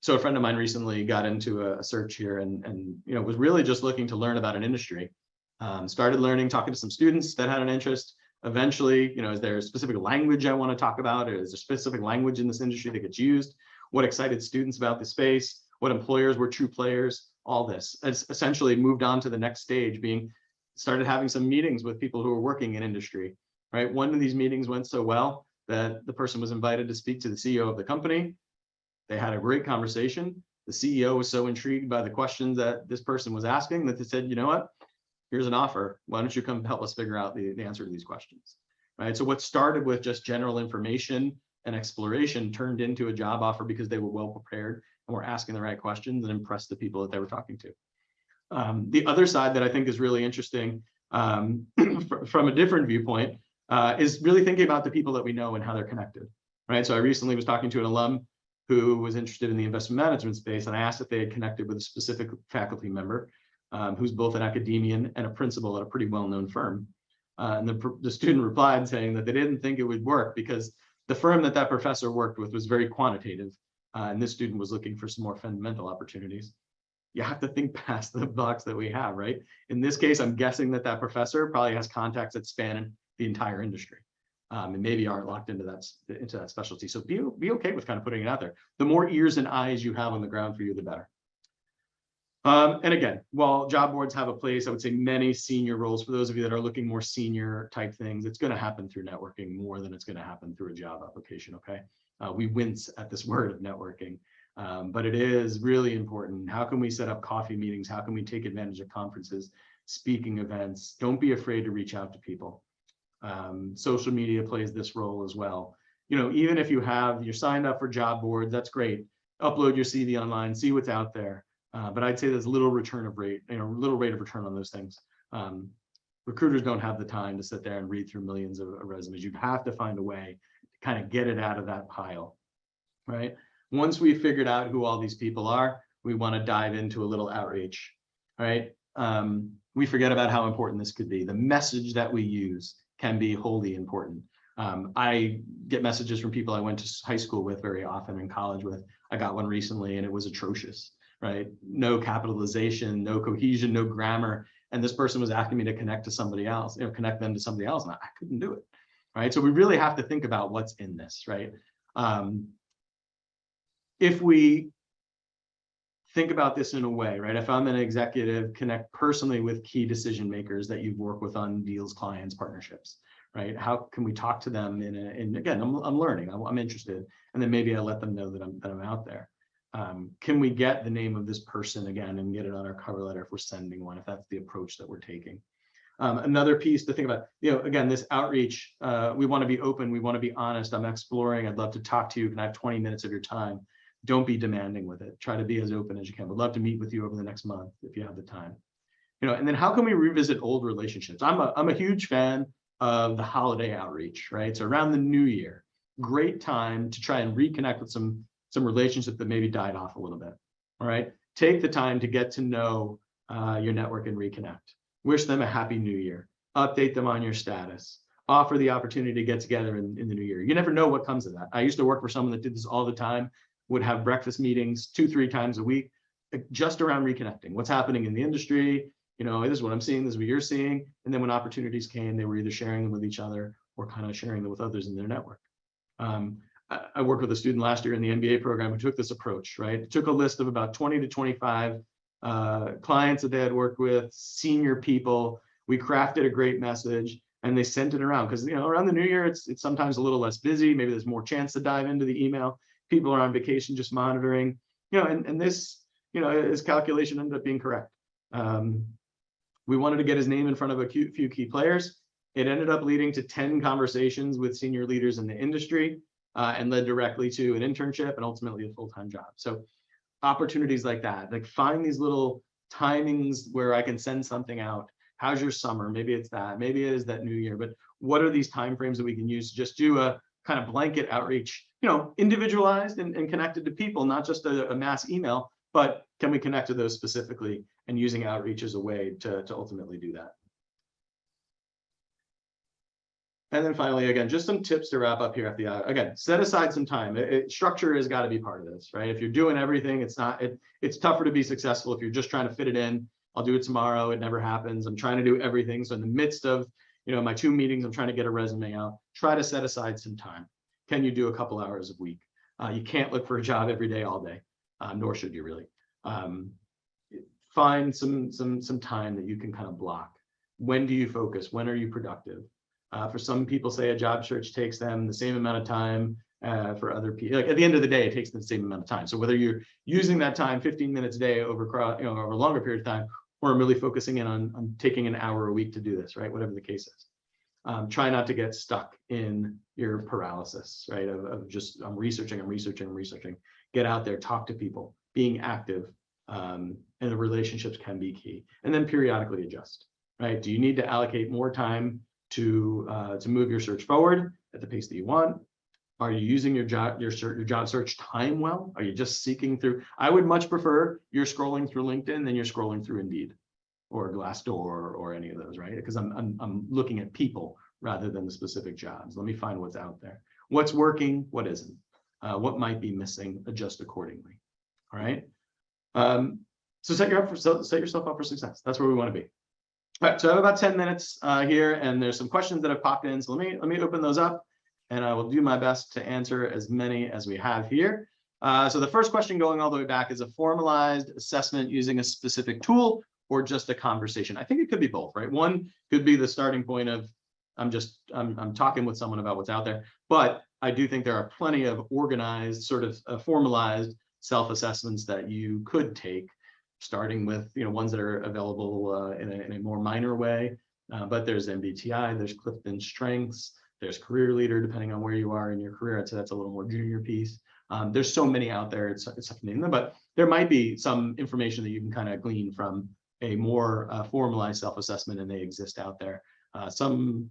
So a friend of mine recently got into a search here and was really just looking to learn about an industry. Started learning, talking to some students that had an interest. Eventually, is there a specific language I want to talk about? Or is there a specific language in this industry that gets used? What excited students about the space? What employers were true players? All this. It's essentially moved on to the next stage, started having some meetings with people who are working in industry, right? One of these meetings went so well that the person was invited to speak to the CEO of the company. They had a great conversation. The CEO was so intrigued by the questions that this person was asking that they said, you know what? Here's an offer. Why don't you come help us figure out the answer to these questions, right? So what started with just general information and exploration turned into a job offer because they were well prepared and were asking the right questions and impressed the people that they were talking to. The other side that I think is really interesting from a different viewpoint is really thinking about the people that we know and how they're connected, right? So I recently was talking to an alum who was interested in the investment management space, and I asked if they had connected with a specific faculty member who's both an academician and a principal at a pretty well-known firm. And the student replied saying that they didn't think it would work because the firm that professor worked with was very quantitative, and this student was looking for some more fundamental opportunities. You have to think past the box that we have, right? In this case, I'm guessing that professor probably has contacts that span the entire industry, and maybe aren't locked into that specialty. So be okay with kind of putting it out there. The more ears and eyes you have on the ground for you, the better. And again, while job boards have a place, I would say many senior roles, for those of you that are looking more senior type things, it's going to happen through networking more than it's going to happen through a job application, okay? We wince at this word of networking, but it is really important. How can we set up coffee meetings? How can we take advantage of conferences, speaking events? Don't be afraid to reach out to people. Social media plays this role as well. Even if you're signed up for job boards, that's great. Upload your CV online, see what's out there. But I'd say there's little rate of return on those things. Recruiters don't have the time to sit there and read through millions of resumes. You have to find a way to kind of get it out of that pile, right? Once we've figured out who all these people are, we want to dive into a little outreach, right? We forget about how important this could be. The message that we use can be wholly important. I get messages from people I went to high school with very often and college with. I got one recently and it was atrocious. Right? No capitalization, no cohesion, no grammar. And this person was asking me to connect to somebody else, connect them to somebody else, and I couldn't do it. Right? So we really have to think about what's in this, right? If we think about this in a way, right? If I'm an executive, connect personally with key decision makers that you've worked with on deals, clients, partnerships, right? How can we talk to them again, I'm learning, I'm interested, and then maybe I let them know that I'm out there. Can we get the name of this person again and get it on our cover letter if we're sending one, if that's the approach that we're taking? Another piece to think about, again, this outreach, we want to be open, we want to be honest. I'm exploring, I'd love to talk to you. Can I have 20 minutes of your time? Don't be demanding with it. Try to be as open as you can. Would love to meet with you over the next month if you have the time. And then how can we revisit old relationships? I'm a huge fan of the holiday outreach, right? So around the new year, great time to try and reconnect with some relationship that maybe died off a little bit. All right. Take the time to get to know your network and reconnect. Wish them a happy new year. update them on your status, offer the opportunity to get together in the new year. You never know what comes of that. I used to work for someone that did this all the time, would have breakfast meetings 2-3 times a week, just around reconnecting. What's happening in the industry? This is what I'm seeing, this is what you're seeing. And then when opportunities came, they were either sharing them with each other or kind of sharing them with others in their network. I worked with a student last year in the MBA program who took this approach, right? Took a list of about 20 to 25 clients that they had worked with, senior people. We crafted a great message and they sent it around because, around the new year, it's sometimes a little less busy. Maybe there's more chance to dive into the email. People are on vacation just monitoring, and this, his calculation ended up being correct. We wanted to get his name in front of a few key players. It ended up leading to 10 conversations with senior leaders in the industry and led directly to an internship and ultimately a full-time job. So opportunities like that, like find these little timings where I can send something out. How's your summer? Maybe it's that, maybe it is that new year, but what are these timeframes that we can use to just do a kind of blanket outreach, individualized and connected to people, not just a mass email, but can we connect to those specifically and using outreach as a way to ultimately do that. And then finally, again, just some tips to wrap up here at the, again, set aside some time. Structure has got to be part of this, right? If you're doing everything, it's tougher to be successful if you're just trying to fit it in. I'll do it tomorrow. It never happens. I'm trying to do everything. So in the midst of, my 2 meetings, I'm trying to get a resume out. Try to set aside some time. Can you do a couple hours a week? You can't look for a job every day, all day, nor should you really. Find some time that you can kind of block. When do you focus? When are you productive? For some people, say a job search takes them the same amount of time. For other people, like at the end of the day, it takes them the same amount of time. So whether you're using that time 15 minutes a day over a longer period of time, or I'm really focusing in on taking an hour a week to do this, right? Whatever the case is. Try not to get stuck in your paralysis, right? Of just I'm researching. Get out there, talk to people, being active, and the relationships can be key. And then periodically adjust, right? Do you need to allocate more time to move your search forward at the pace that you want? Are you using your job search time well? Are you just seeking through? I would much prefer you're scrolling through LinkedIn than you're scrolling through Indeed or Glassdoor or any of those, right? Because I'm looking at people rather than the specific jobs. Let me find what's out there. What's working, what isn't? What might be missing, adjust accordingly. All right. So set yourself up for success. That's where we want to be. All right, so I have about 10 minutes here, and there's some questions that have popped in. So let me open those up, and I will do my best to answer as many as we have here. So the first question, going all the way back, is a formalized assessment using a specific tool or just a conversation? I think it could be both, right? One could be the starting point of I'm talking with someone about what's out there, but I do think there are plenty of organized, sort of formalized self-assessments that you could take, starting with ones that are available in a more minor way. But there's MBTI, there's Clifton Strengths, there's Career Leader, depending on where you are in your career. I'd say that's a little more junior piece. There's so many out there, it's tough to name them, but there might be some information that you can kind of glean from a more formalized self-assessment, and they exist out there. Some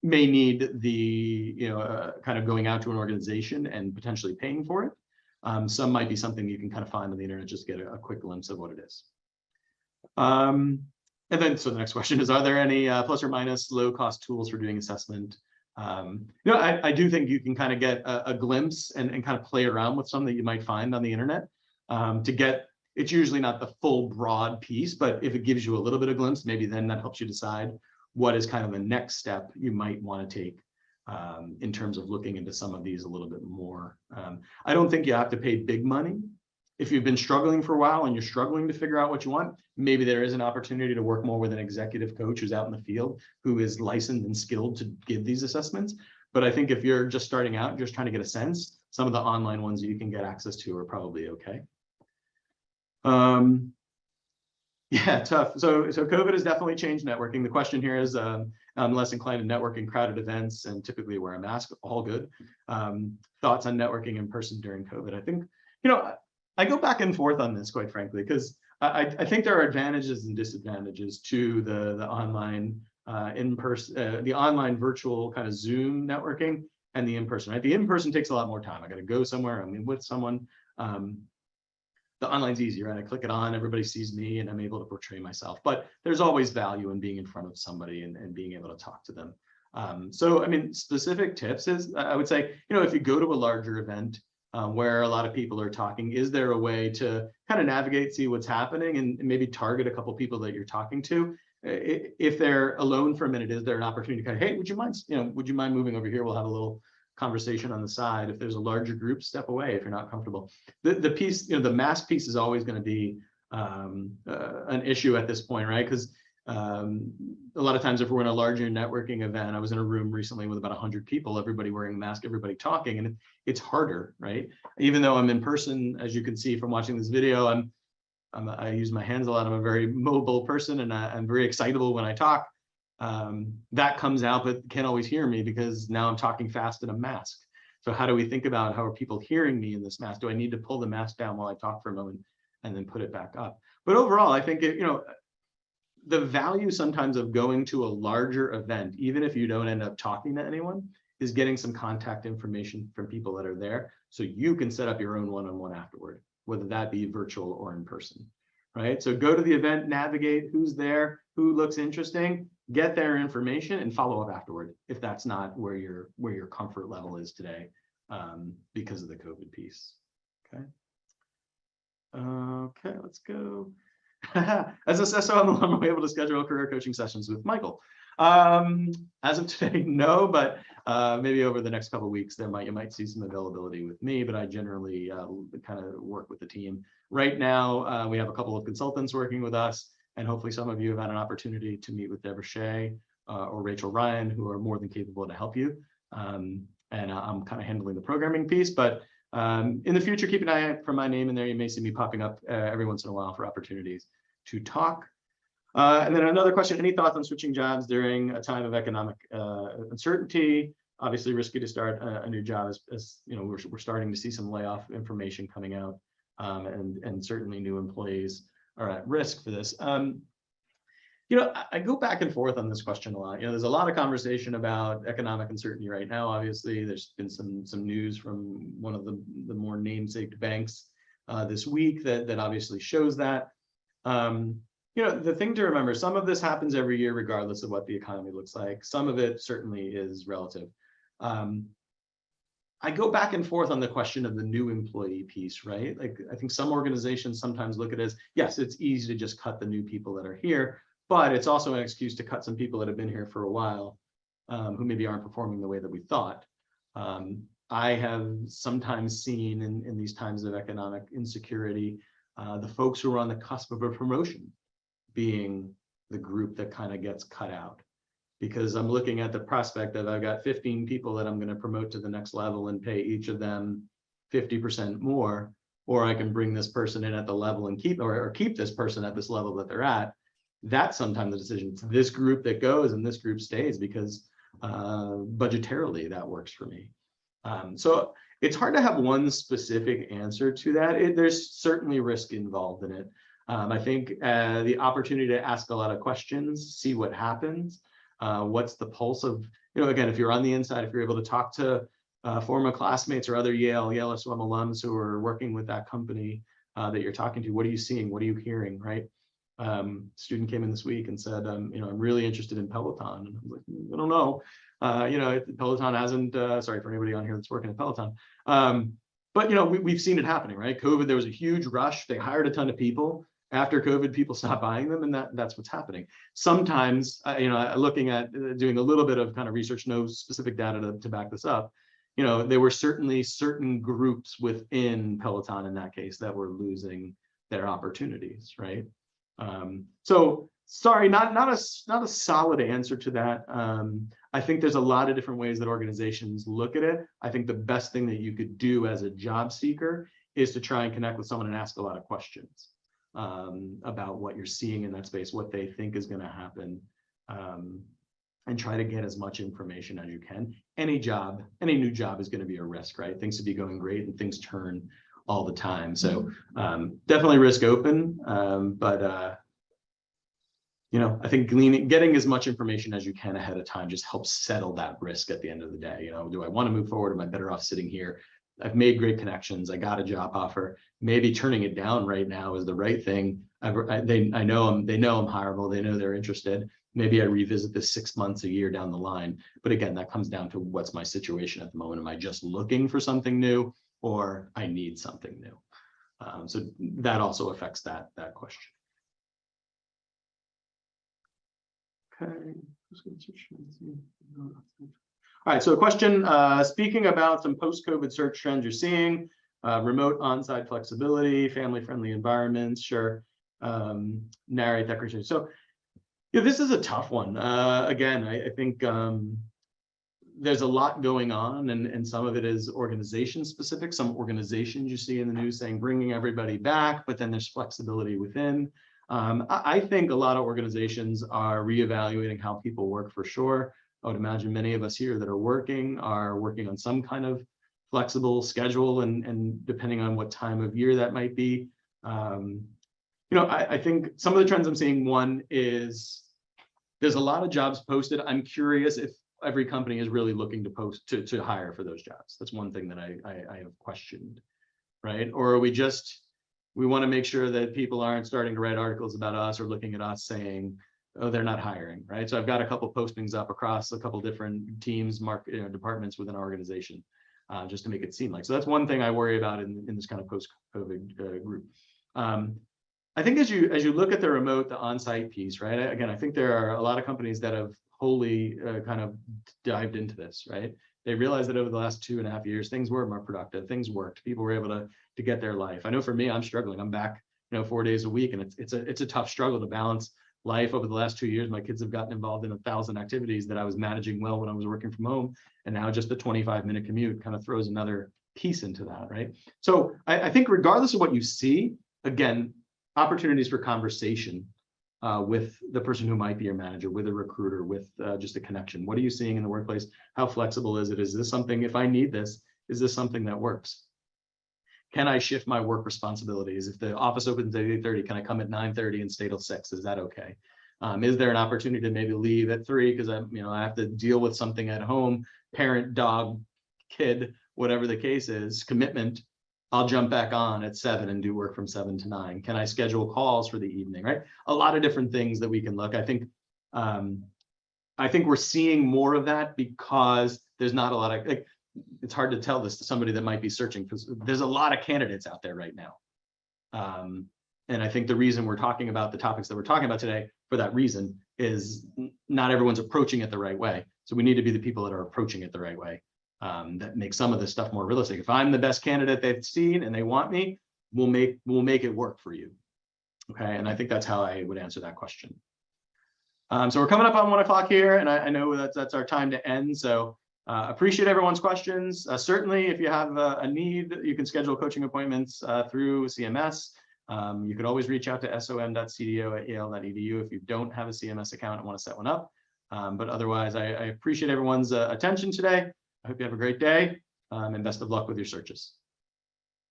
may need the kind of going out to an organization and potentially paying for it. Some might be something you can kind of find on the internet, just get a quick glimpse of what it is. And then, so the next question is, are there any plus or minus low-cost tools for doing assessment? I do think you can kind of get a glimpse and kind of play around with some that you might find on the internet to get, it's usually not the full broad piece, but if it gives you a little bit of glimpse, maybe then that helps you decide what is kind of the next step you might want to take in terms of looking into some of these a little bit more. I don't think you have to pay big money. If you've been struggling for a while and you're struggling to figure out what you want, maybe there is an opportunity to work more with an executive coach who's out in the field, who is licensed and skilled to give these assessments. But I think if you're just starting out, just trying to get a sense, some of the online ones that you can get access to are probably okay. Yeah, tough. So COVID has definitely changed networking. The question here is, I'm less inclined to network in crowded events and typically wear a mask. All good. Thoughts on networking in person during COVID? I think, I go back and forth on this, quite frankly, because I think there are advantages and disadvantages to the online in-person, the online virtual kind of Zoom networking and the in-person. Right? The in-person takes a lot more time. I got to go somewhere. I'm with someone. the online's easy, right? I click it on, everybody sees me, and I'm able to portray myself. But there's always value in being in front of somebody and being able to talk to them. So, I mean, specific tips is, I would say, if you go to a larger event where a lot of people are talking, is there a way to kind of navigate, see what's happening, and maybe target a couple people that you're talking to? If they're alone for a minute, is there an opportunity to kind of, hey, would you mind moving over here? We'll have a little conversation on the side. If there's a larger group, step away if you're not comfortable. The piece, the mask piece is always going to be an issue at this point, right? Because a lot of times if we're in a larger networking event, I was in a room recently with about 100 people, everybody wearing a mask, everybody talking, and it's harder, right? Even though I'm in person, as you can see from watching this video, I use my hands a lot. I'm a very mobile person, and I'm very excitable when I talk. That comes out, but can't always hear me because now I'm talking fast in a mask. So how do we think about how are people hearing me in this mask? Do I need to pull the mask down while I talk for a moment and then put it back up? But overall, I think the value sometimes of going to a larger event, even if you don't end up talking to anyone, is getting some contact information from people that are there so you can set up your own one-on-one afterward, whether that be virtual or in person, right? So go to the event, navigate who's there, who looks interesting, get their information, and follow up afterward if that's not where your comfort level is today because of the COVID piece. Okay, let's go. As a SOM alum, I'm able to schedule career coaching sessions with Michael. As of today, no, but maybe over the next couple of weeks, you might see some availability with me, but I generally kind of work with the team. Right now, we have a couple of consultants working with us, and hopefully some of you have had an opportunity to meet with Deborah Shea or Rachel Ryan, who are more than capable to help you. And I'm kind of handling the programming piece, but in the future, keep an eye out for my name in there. You may see me popping up every once in a while for opportunities to talk. And then another question, any thoughts on switching jobs during a time of economic uncertainty? Obviously risky to start a new job as we're starting to see some layoff information coming out, and certainly new employees are at risk for this. I go back and forth on this question a lot. There's a lot of conversation about economic uncertainty right now. Obviously, there's been some news from one of the more namesake banks this week that obviously shows that. The thing to remember, some of this happens every year, regardless of what the economy looks like. Some of it certainly is relative. I go back and forth on the question of the new employee piece, right? Like, I think some organizations sometimes look at it as, yes, it's easy to just cut the new people that are here, but it's also an excuse to cut some people that have been here for a while, who maybe aren't performing the way that we thought. I have sometimes seen in these times of economic insecurity, the folks who are on the cusp of a promotion being the group that kind of gets cut out, because I'm looking at the prospect of I've got 15 people that I'm going to promote to the next level and pay each of them 50% more, or I can bring this person in at the level and keep this person at this level that they're at. That's sometimes the decision. It's this group that goes and this group stays because budgetarily that works for me. So it's hard to have one specific answer to that. There's certainly risk involved in it. I think the opportunity to ask a lot of questions, see what happens, what's the pulse of, again, if you're on the inside, if you're able to talk to former classmates or other Yale SOM alums who are working with that company that you're talking to, what are you seeing? What are you hearing, right? Student came in this week and said, I'm really interested in Peloton. And I was like, I don't know. Peloton hasn't, sorry for anybody on here that's working at Peloton. But we've seen it happening, right? COVID, there was a huge rush. They hired a ton of people. After COVID, people stopped buying them, and that's what's happening. Sometimes, looking at doing a little bit of kind of research, no specific data to back this up, there were certainly certain groups within Peloton in that case that were losing their opportunities, right? So sorry, not a solid answer to that. I think there's a lot of different ways that organizations look at it. I think the best thing that you could do as a job seeker is to try and connect with someone and ask a lot of questions about what you're seeing in that space, what they think is going to happen, and try to get as much information as you can. Any new job is going to be a risk, right? Things could be going great and things turn all the time. So definitely risk open, but I think getting as much information as you can ahead of time just helps settle that risk at the end of the day. Do I want to move forward? Am I better off sitting here? I've made great connections. I got a job offer. Maybe turning it down right now is the right thing. They know I'm hireable. They know they're interested. Maybe I revisit this 6 months, a year down the line. But again, that comes down to what's my situation at the moment. Am I just looking for something new, or I need something new? So that also affects that question. Okay. All right, so a question, speaking about some post-COVID search trends you're seeing, remote on-site flexibility, family-friendly environments, sure, narrate that question. So yeah, this is a tough one. Again, I think there's a lot going on, and some of it is organization specific. Some organizations you see in the news saying bringing everybody back, but then there's flexibility within. I think a lot of organizations are reevaluating how people work for sure. I would imagine many of us here that are working on some kind of flexible schedule, and depending on what time of year that might be. I think some of the trends I'm seeing, one is there's a lot of jobs posted. I'm curious if every company is really looking to post to hire for those jobs. That's one thing that I have questioned, right? Or are we want to make sure that people aren't starting to write articles about us or looking at us saying, oh, they're not hiring, right? So I've got a couple postings up across a couple different teams, departments within our organization, just to make it seem like. So that's one thing I worry about in this kind of post-COVID group. I think as you look at the remote, the on-site piece, right? Again, I think there are a lot of companies that have wholly kind of dived into this, right? They realized that over the last 2.5 years, things were more productive, things worked, people were able to get their life. I know for me, I'm struggling. I'm back, 4 days a week, and it's a tough struggle to balance life. Over the last 2 years, my kids have gotten involved in 1,000 activities that I was managing well when I was working from home, and now just the 25-minute commute kind of throws another piece into that, right? So I think regardless of what you see, again, opportunities for conversation with the person who might be your manager, with a recruiter, with just a connection. What are you seeing in the workplace? How flexible is it? Is this something, if I need this, is this something that works? Can I shift my work responsibilities? If the office opens at 8:30, can I come at 9:30 and stay till 6? Is that okay? Is there an opportunity to maybe leave at 3 because I have to deal with something at home, parent, dog, kid, whatever the case is, commitment? I'll jump back on at 7 and do work from 7 to 9. Can I schedule calls for the evening, right? A lot of different things that we can look. I think we're seeing more of that because there's not a lot of, it's hard to tell this to somebody that might be searching, because there's a lot of candidates out there right now. And I think the reason we're talking about the topics that we're talking about today, for that reason, is not everyone's approaching it the right way. So we need to be the people that are approaching it the right way. That make some of this stuff more realistic. If I'm the best candidate they've seen and they want me, we'll make it work for you. Okay, and I think that's how I would answer that question. So we're coming up on 1 o'clock here, and I know that's our time to end. So appreciate everyone's questions. Certainly, if you have a need, you can schedule coaching appointments through CMS. You could always reach out to som.cdo@yale.edu if you don't have a CMS account and want to set one up. But otherwise, I appreciate everyone's attention today. I hope you have a great day, and best of luck with your searches.